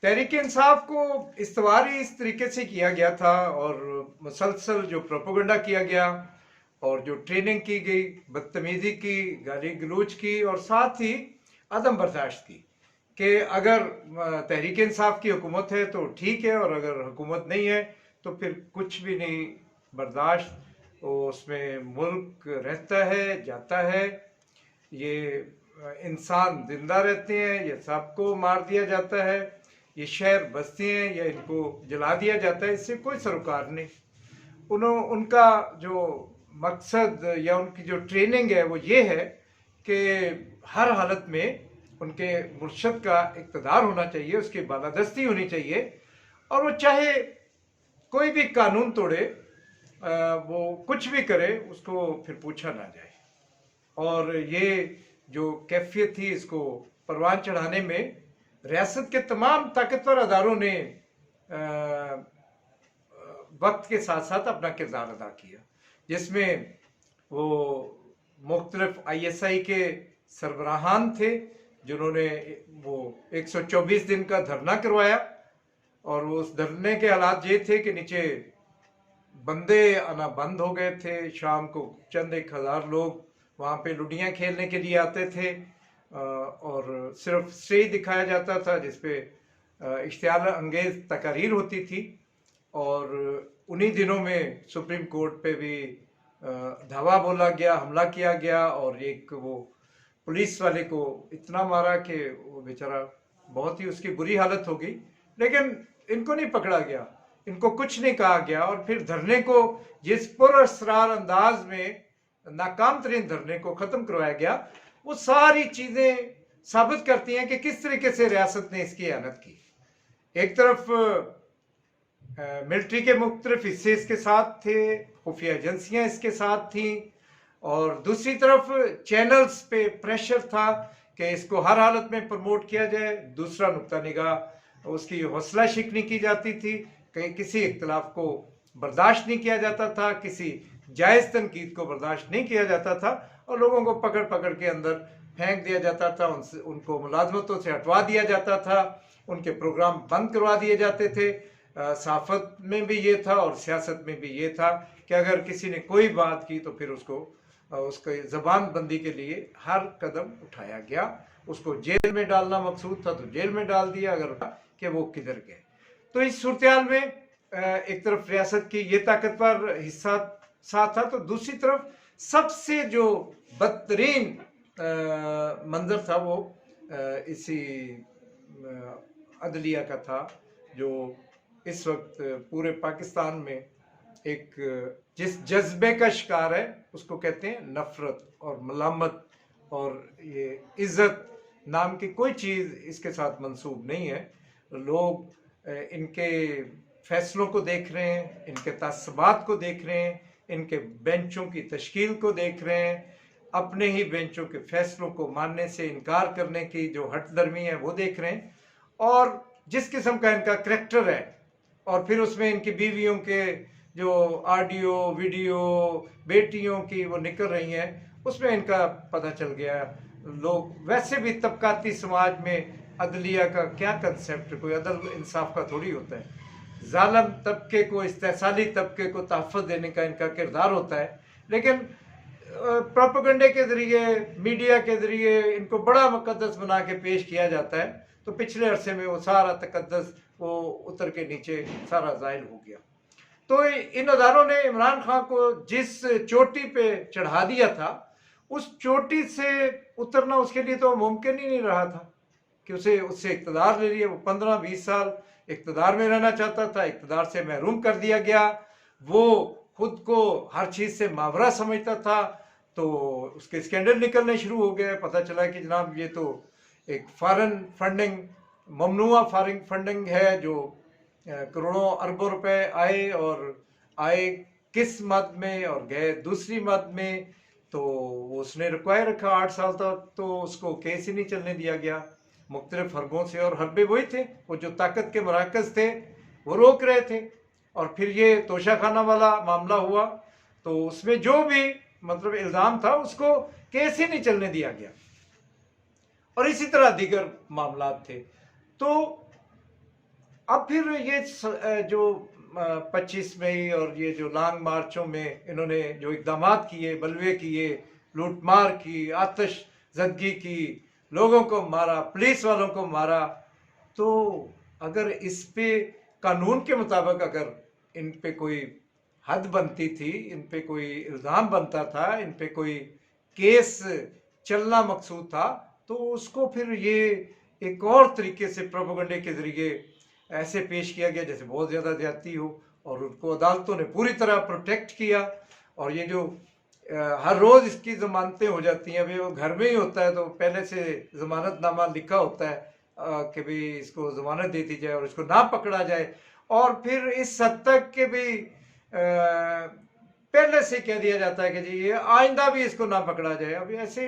तहरीक इंसाफ को इस्तवार ही इस तरीके से किया गया था और मुसलसल जो प्रोपोगंडा किया गया और जो ट्रेनिंग की गई, बदतमीजी की, गाली गलौज की और साथ ही अदम बर्दाश्त की कि अगर तहरीक इंसाफ की हुकूमत है तो ठीक है और अगर हुकूमत नहीं है तो फिर कुछ भी नहीं बर्दाश्त। उसमें मुल्क रहता है, जाता है, ये इंसान जिंदा रहते हैं या सबको मार दिया जाता है, ये शहर बसते हैं या इनको जला दिया जाता है, इससे कोई सरोकार नहीं। उनका जो मकसद या उनकी जो ट्रेनिंग है वो ये है कि हर हालत में उनके मुर्शद का इक़्तिदार होना चाहिए, उसकी बालादस्ती होनी चाहिए और वो चाहे कोई भी कानून तोड़े, वो कुछ भी करे, उसको फिर पूछा ना जाए। और ये जो कैफियत थी, इसको परवान चढ़ाने में रियासत के तमाम ताकतवर अदारों ने वक्त के साथ साथ अपना किरदार अदा किया, जिसमें वो मुख्तलिफ ISI के सरबराहान थे जिन्होंने वो 124 दिन का धरना करवाया और उस धरने के हालात ये थे कि नीचे बंदे आना बंद हो गए थे। शाम को चंद 1000 लोग वहाँ पे लुडियाँ खेलने के लिए आते थे और सिर्फ स्टेज दिखाया जाता था जिसपे इश्तियाल अंगेज तकारीर होती थी। और उन्हीं दिनों में सुप्रीम कोर्ट पे भी धावा बोला गया, हमला किया गया और एक वो पुलिस वाले को इतना मारा कि वो बेचारा बहुत ही उसकी बुरी हालत हो गई, लेकिन इनको नहीं पकड़ा गया, इनको कुछ नहीं कहा गया। और फिर धरने को जिस पुरअसरार अंदाज में नाकाम तरीन धरने को ख़त्म करवाया गया, वो सारी चीज़ें साबित करती हैं कि किस तरीके से रियासत ने इसकी इयानत की। एक तरफ मिलिट्री के मुख्तलिफ हिस्से इसके साथ थे, खुफिया एजेंसियाँ इसके साथ थीं और दूसरी तरफ चैनल्स पे प्रेशर था कि इसको हर हालत में प्रमोट किया जाए। दूसरा नुक्ता निगाह उसकी हौसला शिकनी की जाती थी, कहीं किसी इख्तलाफ को बर्दाश्त नहीं किया जाता था, किसी जायज़ तनकीद को बर्दाश्त नहीं किया जाता था और लोगों को पकड़ पकड़ के अंदर फेंक दिया जाता था, उनको मुलाजमतों से हटवा दिया जाता था, उनके प्रोग्राम बंद करवा दिए जाते थे। सहाफ़त में भी ये था और सियासत में भी ये था कि अगर किसी ने कोई बात की तो फिर उसको ज़बान बंदी के लिए हर कदम उठाया गया। उसको जेल में डालना मकसूद था तो जेल में डाल दिया, अगर कि वो किधर गए। तो इस सूरत में एक तरफ रियासत की ये ताकतवर हिस्सा साथ था, तो दूसरी तरफ सबसे जो बदतरीन मंजर था वो इसी अदलिया का था, जो इस वक्त पूरे पाकिस्तान में एक जिस जज्बे का शिकार है उसको कहते हैं नफरत और मलामत, और ये इज्जत नाम की कोई चीज़ इसके साथ मंसूब नहीं है। लोग इनके फैसलों को देख रहे हैं, इनके तस्बात को देख रहे हैं, इनके बेंचों की तश्कील को देख रहे हैं, अपने ही बेंचों के फैसलों को मानने से इनकार करने की जो हटदर्मी है वो देख रहे हैं। और जिस किस्म का इनका करैक्टर है और फिर उसमें इनकी बीवियों के जो ऑडियो वीडियो बेटियों की वो निकल रही हैं, उसमें इनका पता चल गया। लोग वैसे भी तबकाती समाज में अदलिया का क्या कंसेप्ट, कोई अदल इंसाफ का थोड़ी होता है। जालिम तबके को, इस्तेसाली तबके को तहफ़्फ़ुज़ देने का इनका किरदार होता है, लेकिन प्रोपेगेंडे के ज़रिए, मीडिया के ज़रिए इनको बड़ा मुक़द्दस बना के पेश किया जाता है। तो पिछले अरसे में वो सारा तक़द्दुस वो उतर के नीचे सारा ज़ाइल हो गया। तो इन अदारों ने इमरान खान को जिस चोटी पे चढ़ा दिया था, उस चोटी से उतरना उसके लिए तो मुमकिन ही नहीं रहा था कि उससे इक़्तिदार ले लिया। वो 15-20 साल इक़्तिदार में रहना चाहता था, इक़्तिदार से महरूम कर दिया गया। वो खुद को हर चीज़ से मावरा समझता था, तो उसके स्कैंडल निकलने शुरू हो गए। पता चला कि जनाब ये तो एक फॉरेन फंडिंग, ममनुआ फॉरेन फंडिंग है, जो करोड़ों अरबों रुपए आए और आए किस मद में और गए दूसरी मद में। तो उसने रुकवाए रखा 8 साल तक, तो उसको केस ही नहीं चलने दिया गया मुख्तलिफ हरबों से। और हरबे वही थे, वो जो ताकत के मराकज़ थे वो रोक रहे थे। और फिर ये तोशाखाना वाला मामला हुआ, तो उसमें जो भी मतलब इल्ज़ाम था उसको केस ही नहीं चलने दिया गया। और इसी तरह दीगर मामलात थे। तो अब फिर ये जो 25 मई और ये जो लॉन्ग मार्चों में इन्होंने जो इकदाम किए, बलवे किए, लूटमार की, आतिश ज़दगी की, लोगों को मारा, पुलिस वालों को मारा, तो अगर इस पे कानून के मुताबिक अगर इन पे कोई हद बनती थी, इन पे कोई इल्ज़ाम बनता था, इन पे कोई केस चलना मकसूद था, तो उसको फिर ये एक और तरीके से प्रोपेगेंडे के ज़रिए ऐसे पेश किया गया जैसे बहुत ज़्यादा ज्यादती हो, और उनको अदालतों ने पूरी तरह प्रोटेक्ट किया। और ये जो हर रोज़ इसकी ज़मानतें हो जाती हैं, अभी वो घर में ही होता है तो पहले से ज़मानतनामा लिखा होता है कि भाई इसको ज़मानत दे दी जाए और इसको ना पकड़ा जाए, और फिर इस हद तक के भी पहले से कह दिया जाता है कि जी ये आइंदा भी इसको ना पकड़ा जाए। अभी ऐसे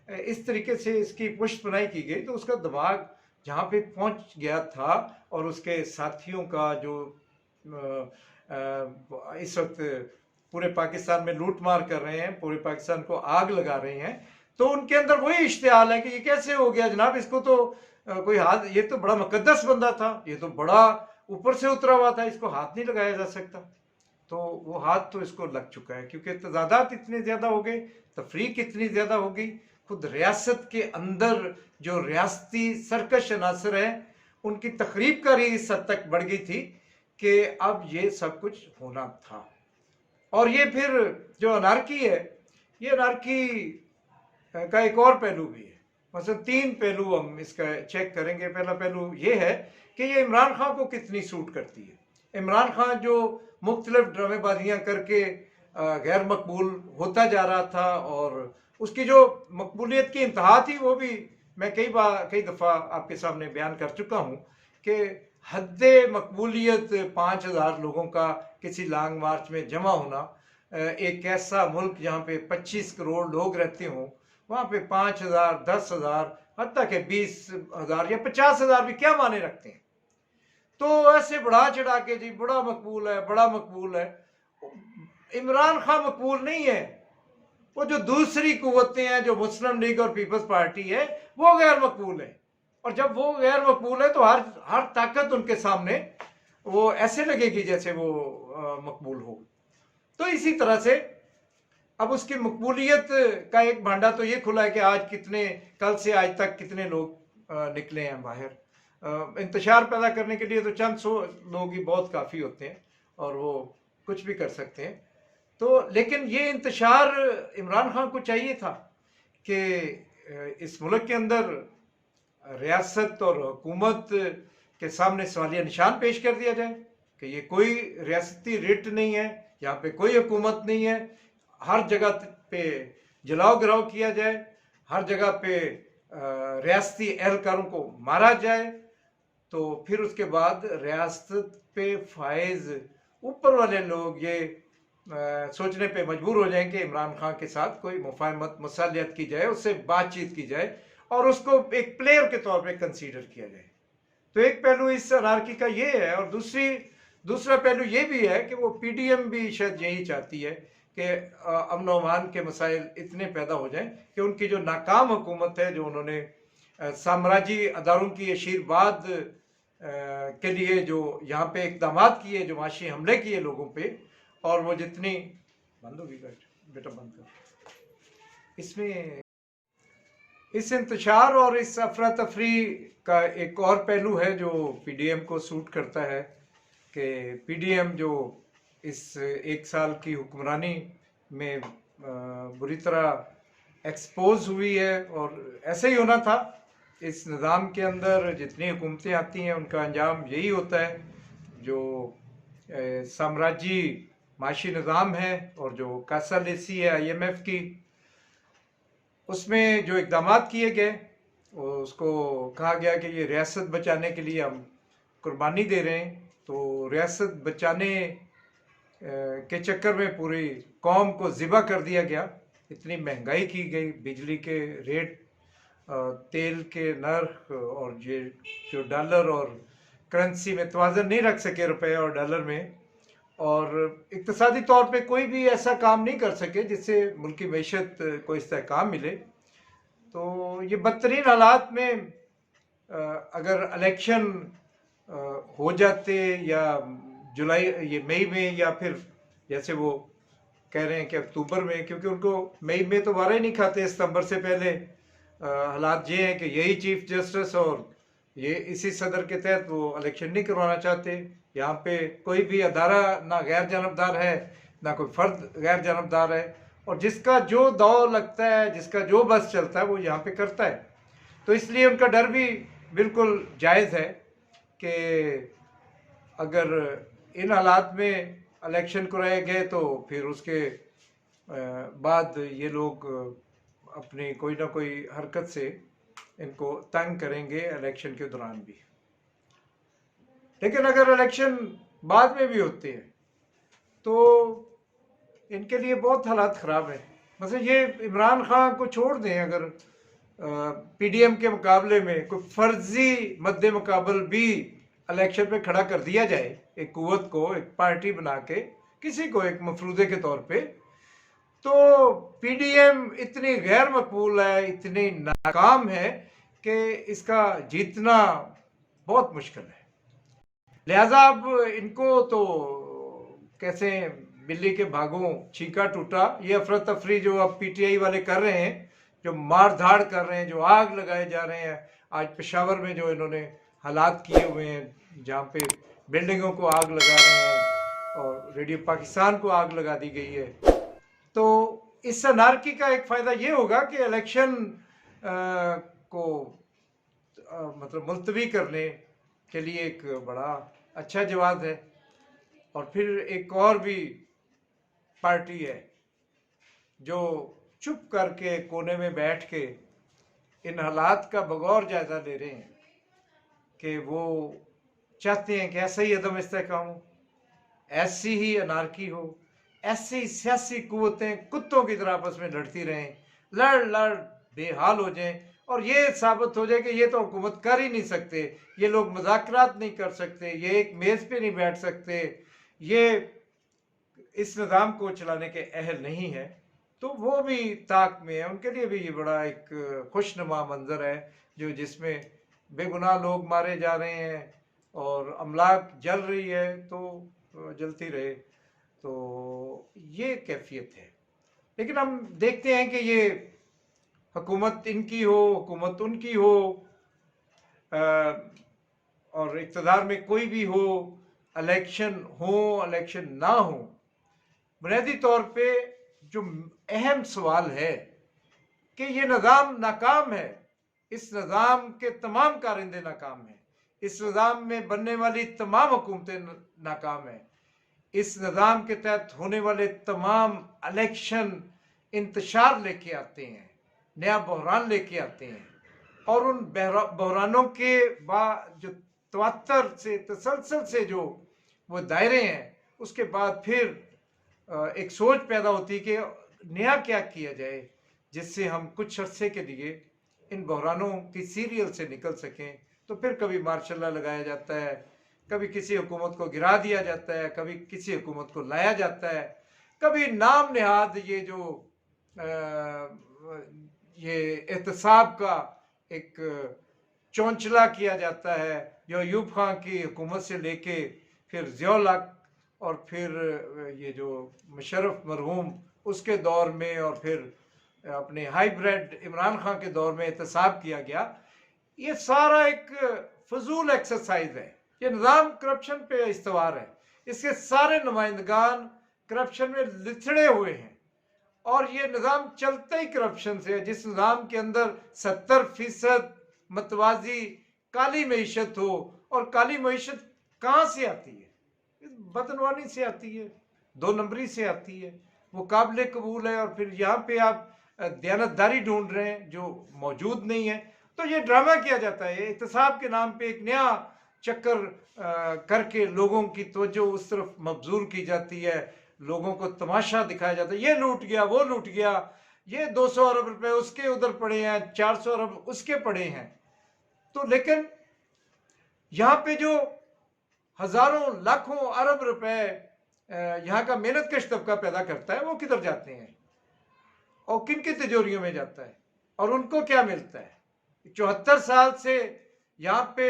इस तरीके से इसकी पुष्टपनाही की गई, तो उसका दिमाग जहाँ पे पहुँच गया था, और उसके साथियों का जो इस वक्त पूरे पाकिस्तान में लूट मार कर रहे हैं, पूरे पाकिस्तान को आग लगा रहे हैं, तो उनके अंदर वही इश्तिहाल है कि ये कैसे हो गया जनाब, इसको तो कोई हाथ, ये तो बड़ा मुकद्दस बंदा था, ये तो बड़ा ऊपर से उतरा हुआ था, इसको हाथ नहीं लगाया जा सकता। तो वो हाथ तो इसको लग चुका है, क्योंकि तजादात इतने ज़्यादा हो गए, तफरीक इतनी ज़्यादा हो गई, खुद रियासत के अंदर जो रियासती सरकश अनासर है उनकी तकरीब का ही इस हद तक बढ़ गई थी कि अब ये सब कुछ होना था। और ये फिर जो अनारकी है, ये अनारकी का एक और पहलू भी है। मतलब 3 पहलू हम इसका चेक करेंगे। पहला पहलू ये है कि ये इमरान खान को कितनी सूट करती है। इमरान खान जो मुख्तलिफ ड्रामेबाजियाँ करके गैर मकबूल होता जा रहा था, और उसकी जो मकबूलियत की इंतहा थी वो भी मैं कई दफ़ा आपके सामने बयान कर चुका हूँ कि हद मकबूलियत 5000 लोगों का किसी लॉन्ग मार्च में जमा होना, एक ऐसा मुल्क जहाँ पे 25 करोड़ लोग रहते हों, वहाँ पे 5000, 10,000, हत्ता के 20,000 या 50,000 भी क्या माने रखते हैं। तो ऐसे बढ़ा चढ़ा के जी बड़ा मकबूल है, बड़ा मकबूल है। इमरान खान मकबूल नहीं है, वो जो दूसरी कुव्वतें हैं, जो मुस्लिम लीग और पीपल्स पार्टी है, वो गैर मकबूल है। और जब वो गैर मकबूल है तो हर ताकत उनके सामने वो ऐसे लगेगी जैसे वो मकबूल हो। तो इसी तरह से अब उसकी मकबूलियत का एक भांडा तो ये खुला है कि आज कितने, कल से आज तक कितने लोग निकले हैं बाहर। इंतशार पैदा करने के लिए तो चंद 100 लोग ही बहुत काफ़ी होते हैं और वो कुछ भी कर सकते हैं। तो लेकिन ये इंतशार इमरान खान को चाहिए था कि इस मुल्क के अंदर रियासत और हुकूमत के सामने सवालिया निशान पेश कर दिया जाए कि ये कोई रियासती रिट नहीं है, यहाँ पे कोई हुकूमत नहीं है, हर जगह पे जलाओ गिराव किया जाए, हर जगह पे रियासती एहलकारों को मारा जाए। तो फिर उसके बाद रियासत पे फायज ऊपर वाले लोग ये सोचने पे मजबूर हो जाएं कि इमरान खान के साथ कोई मुफाहमत मुसालियत की जाए, उससे बातचीत की जाए और उसको एक प्लेयर के तौर पे कंसीडर किया जाए। तो एक पहलू इस अनारकी का ये है, और दूसरा पहलू ये भी है कि वो पीडीएम भी शायद यही चाहती है कि अमन व अमान के मसाइल इतने पैदा हो जाएं कि उनकी जो नाकाम हुकूमत है, जो उन्होंने साम्राज्य अदारों की आशीर्वाद के लिए जो यहाँ पे इकदाम किए, जो माशी हमले किए लोगों पे, और वो जितनी बंद होगी बेटा बंद कर, इसमें इस इंतशार और इस अफरा तफरी का एक और पहलू है जो पीडीएम को सूट करता है कि पीडीएम जो इस 1 साल की हुक्मरानी में बुरी तरह एक्सपोज हुई है, और ऐसे ही होना था। इस निज़ाम के अंदर जितनी हुकूमतें आती हैं उनका अंजाम यही होता है, जो साम्राज्य माशी निज़ाम है और जो कासालेसी है IMF की, उसमें जो इकदाम किए गए उसको कहा गया कि ये रियासत बचाने के लिए हम कुर्बानी दे रहे हैं। तो रियासत बचाने के चक्कर में पूरी कौम को ज़िबा कर दिया गया, इतनी महंगाई की गई, बिजली के रेट, तेल के नर्ख, और ये जो डॉलर और करेंसी में तवाज़न नहीं रख सके रुपए और डॉलर में, और इक्तसादी तौर पे कोई भी ऐसा काम नहीं कर सके जिससे मुल्की मैशत को इस्तेहकाम मिले। तो ये बदतरीन हालात में अगर इलेक्शन हो जाते या जुलाई ये मई में, या फिर जैसे वो कह रहे हैं कि अक्टूबर में, क्योंकि उनको मई में तो वारा ही नहीं खाते सितंबर से पहले। हालात ये हैं कि यही चीफ जस्टिस और ये इसी सदर के तहत वो इलेक्शन नहीं करवाना चाहते। यहाँ पे कोई भी अदारा ना गैर जानबदार है, ना कोई फर्द गैर जानबदार है, और जिसका जो दाव लगता है, जिसका जो बस चलता है, वो यहाँ पे करता है। तो इसलिए उनका डर भी बिल्कुल जायज़ है कि अगर इन हालात में इलेक्शन कराए गए तो फिर उसके बाद ये लोग अपनी कोई ना कोई हरकत से इनको तंग करेंगे इलेक्शन के दौरान भी। लेकिन अगर इलेक्शन बाद में भी होते हैं तो इनके लिए बहुत हालात ख़राब हैं। मतलब ये इमरान खान को छोड़ दें, अगर पीडीएम के मुकाबले में कोई फर्जी मद्दे मुकाबल भी इलेक्शन में खड़ा कर दिया जाए, एक कुव्वत को, एक पार्टी बना के किसी को एक मफरूदे के तौर पे, तो पीडीएम इतनी गैर मकबूल है, इतनी नाकाम है कि इसका जीतना बहुत मुश्किल है। लिहाजा अब इनको तो कैसे बिल्ली के भागों छीका टूटा, ये अफरा तफरी जो अब पीटीआई वाले कर रहे हैं, जो मार धाड़ कर रहे हैं, जो आग लगाए जा रहे हैं। आज पेशावर में जो इन्होंने हालात किए हुए हैं, जहाँ पे बिल्डिंगों को आग लगा रहे हैं और रेडियो पाकिस्तान को आग लगा दी गई है, तो इस अनारकी का एक फ़ायदा ये होगा कि इलेक्शन को मतलब मुलतवी करने के लिए एक बड़ा अच्छा जवाब है। और फिर एक और भी पार्टी है जो चुप करके कोने में बैठ के इन हालात का बगौर जायजा ले रहे हैं कि वो चाहते हैं कि ऐसा ही अदम इस्तेहकाम हो, ऐसी ही अनारकी हो, ऐसी सियासी कुव्वतें कुत्तों की तरह आपस में लड़ती रहें, लड़ लड़ बेहाल हो जाएं, और ये साबित हो जाए कि ये तो हुकूमत कर ही नहीं सकते, ये लोग मुज़ाकरात नहीं कर सकते, ये एक मेज़ पे नहीं बैठ सकते, ये इस निज़ाम को चलाने के अहल नहीं है। तो वो भी ताक में है, उनके लिए भी ये बड़ा एक खुशनुमा मंजर है जो जिसमें बेगुनाह लोग मारे जा रहे हैं और अमलाक जल रही है, तो जलती रहे। तो ये कैफियत है। लेकिन हम देखते हैं कि ये हुकूमत इनकी हो, हुकूमत उनकी हो, और इक़्तिदार में कोई भी हो, इलेक्शन हो इलेक्शन ना हो, बुनियादी तौर पे जो अहम सवाल है कि ये निज़ाम नाकाम है, इस निज़ाम के तमाम कारिंदे नाकाम हैं, इस निज़ाम में बनने वाली तमाम हुकूमतें नाकाम हैं, इस निज़ाम के तहत होने वाले तमाम इलेक्शन इंतशार लेके आते हैं, नया बहरान लेके आते हैं, और उन बहरानों के बाद जो तवत्तर से तसलसल से जो वो दायरे हैं, उसके बाद फिर एक सोच पैदा होती है कि नया क्या किया जाए जिससे हम कुछ अरसे के लिए इन बहरानों की सीरियल से निकल सकें। तो फिर कभी मार्शल लॉ लगाया जाता है, कभी किसी हुकूमत को गिरा दिया जाता है, कभी किसी हुकूमत को लाया जाता है, कभी नाम नेहाद ये जो ये एहतसाब का एक चौंचला किया जाता है, जो अयूब खान की हुकूमत से लेके फिर ज़ियाउल हक और फिर ये जो मुशर्रफ मरहूम उसके दौर में, और फिर अपने हाइब्रिड इमरान खान के दौर में एहतसाब किया गया, ये सारा एक फजूल एक्सरसाइज है। ये निज़ाम करप्शन पे इस्तवार है, इसके सारे नुमाइंदगान करप्शन में लिथड़े हुए हैं, और ये निज़ाम चलता ही करप्शन से है। जिस निज़ाम के अंदर 70% मतवाजी काली मईशत हो, और काली मईशत कहाँ से आती है? बदनवानी से आती है, दो नंबरी से आती है, वो काबिल कबूल है। और फिर यहाँ पे आप दयानतदारी ढूंढ रहे हैं जो मौजूद नहीं है। तो ये ड्रामा किया जाता है, एहतसाब के नाम पे एक नया चक्कर करके लोगों की तवज्जो उस तरफ मबजूर की जाती है, लोगों को तमाशा दिखाया जाता है, ये लूट गया, वो लूट गया, ये 200 अरब रुपए उसके उधर पड़े हैं, 400 अरब उसके पड़े हैं। तो लेकिन यहाँ पे जो हजारों लाखों अरब रुपए यहाँ का मेहनत कश तबका पैदा करता है, वो किधर जाते हैं और किन की तिजोरियों में जाता है, और उनको क्या मिलता है? 74 साल से यहाँ पे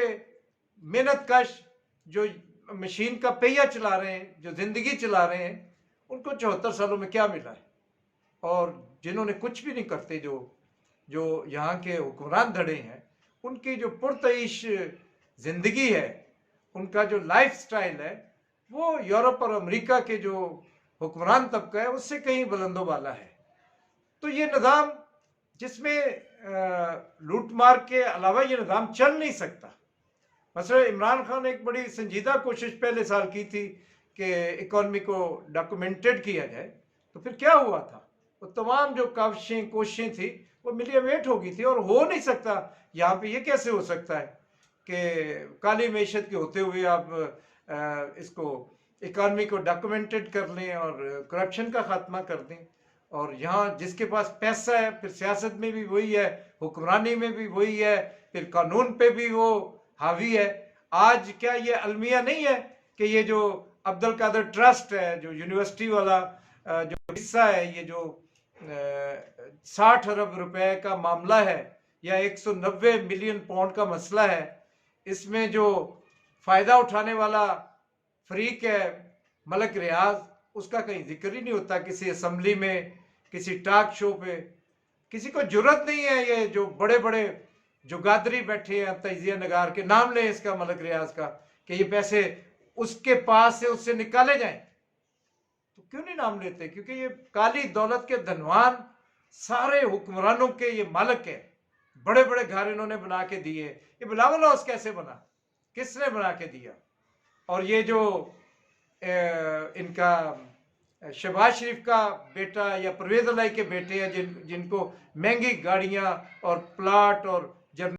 मेहनत कश जो मशीन का पहिया चला रहे हैं, जो जिंदगी चला रहे हैं, उनको 74 सालों में क्या मिला है? और जिन्होंने कुछ भी नहीं करते, जो यहाँ के हुक्मरान धड़े हैं, उनकी जो पुरतईश जिंदगी है, उनका जो लाइफ स्टाइल है, वो यूरोप और अमेरिका के जो हुक्मरान तबका है उससे कहीं बुलंदो वाला है। तो ये निज़ाम जिसमें लूट मार के अलावा ये निज़ाम चल नहीं सकता। मसलन इमरान खान ने एक बड़ी संजीदा कोशिश पहले साल की थी कि इकॉनमी को डॉक्यूमेंटेड किया जाए, तो फिर क्या हुआ था? वो तमाम जो काविशें कोशिशें थी वो मिलियमेट हो गई थी, और हो नहीं सकता। यहाँ पे ये कैसे हो सकता है कि काली मैशत के होते हुए आप इसको इकॉनमी को डॉक्यूमेंटेड कर लें और करप्शन का खात्मा कर दें। और यहाँ जिसके पास पैसा है, फिर सियासत में भी वही है, हुक्मरानी में भी वही है, फिर कानून पे भी वो हावी है। आज क्या ये अलमिया नहीं है कि ये जो अब्दुल कादिर ट्रस्ट है, जो यूनिवर्सिटी वाला जो हिस्सा है, ये जो 60 अरब रुपए का मामला है या 190 मिलियन पाउंड का मसला है, इसमें जो फायदा उठाने वाला फरीक है मलक रियाज, उसका कहीं जिक्र ही नहीं होता किसी असम्बली में, किसी टॉक शो पे। किसी को जरूरत नहीं है ये जो बड़े बड़े जो गादरी बैठे हैं तजिया नगार के, नाम ले इसका मलक रियाज का, कि ये पैसे उसके पास से उससे निकाले जाएं। तो क्यों नहीं नाम लेते? क्योंकि ये काली दौलत के धनवान सारे हुक्मरानों के ये मालिक है। बड़े बड़े घर इन्होंने बना के दिए। ये बिलावल हाउस कैसे बना? किसने बना के दिया? और ये जो इनका शहबाज शरीफ का बेटा या परवेज इलाही के बेटे हैं जिनको महंगी गाड़ियां और प्लाट और